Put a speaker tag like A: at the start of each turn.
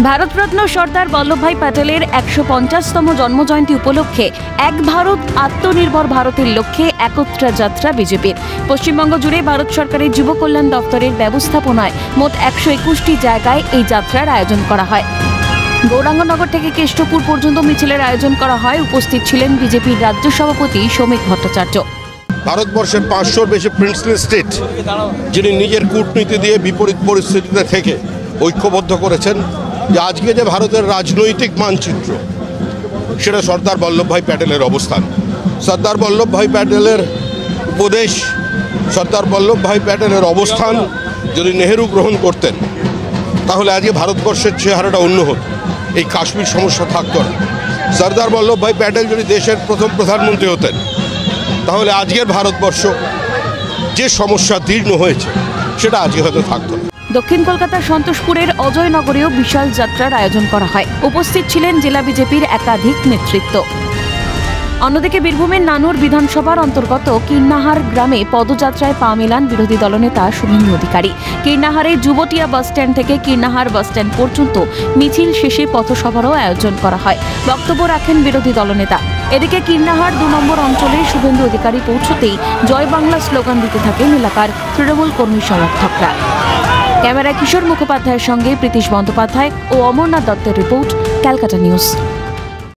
A: ভারতরত্ন সর্দার বল্লভভাই প্যাটেলের ১৫০তম জন্মজয়ন্তী উপলক্ষে এক ভারত আত্মনির্ভর ভারতের লক্ষ্যে একত্রা যাত্রা বিজেপির। পশ্চিমবঙ্গ জুড়ে ভারত সরকারের যুব কল্যাণ দপ্তরের ব্যবস্থাপনায় মোট ১২১টি জায়গায় এই যাত্রার আয়োজন করা হয়। গৌরাঙ্গনগর থেকে কেষ্টপুর পর্যন্ত মিছিলের আয়োজন করা হয়। উপস্থিত ছিলেন বিজেপির রাজ্য সভাপতি শ্রমিক ভট্টাচার্য।
B: ভারতবর্ষের ৫০০র বেশি প্রিন্সলি স্টেট যিনি নিজের কূটনীতি দিয়ে বিপরীত পরিস্থিতিতে থেকে ঐক্যবদ্ধ করেছেন যে আজকে যে ভারতের রাজনৈতিক মানচিত্র সেটা সর্দার বল্লভভাই প্যাটেলের অবস্থান। সর্দার বল্লভভাই প্যাটেলের উপদেশ, সর্দার বল্লভভাই প্যাটেলের অবস্থান যদি নেহেরু গ্রহণ করতেন তাহলে আজকে ভারতবর্ষের চেহারাটা অন্য হতো, এই কাশ্মীর সমস্যা থাকতো না। সর্দার বল্লভভাই প্যাটেল যদি দেশের প্রথম প্রধানমন্ত্রী হতেন তাহলে আজকের ভারতবর্ষ যে সমস্যা দীর্ণ হয়েছে সেটা আজকে হয়তো থাকতো না।
A: দক্ষিণ কলকাতার সন্তোষপুরের অজয়নগরেও বিশাল যাত্রার আয়োজন করা হয়। উপস্থিত ছিলেন জেলা বিজেপির একাধিক নেতৃত্ব। অন্যদিকে বীরভূমের নানুর বিধানসভার অন্তর্গত কীর্ণাহার গ্রামে পদযাত্রায় পা মেলান বিরোধী দলনেতা শুভেন্দু অধিকারী। কীর্ণাহারে যুবটিয়া বাসস্ট্যান্ড থেকে কীর্ণাহার বাসস্ট্যান্ড পর্যন্ত মিছিল শেষে পথসভারও আয়োজন করা হয়। বক্তব্য রাখেন বিরোধী দলনেতা। এদিকে কীর্ণাহার ২ নম্বর অঞ্চলে শুভেন্দু অধিকারী পৌঁছতেই জয় বাংলা স্লোগান দিতে থাকেন এলাকার তৃণমূল কর্মী সমর্থকরা। ক্যামেরায় কিশোর মুখোপাধ্যায়ের সঙ্গে প্রীতিশ বন্দ্যোপাধ্যায় ও অমরনাথ দত্তের রিপোর্ট, ক্যালকাটা নিউজ।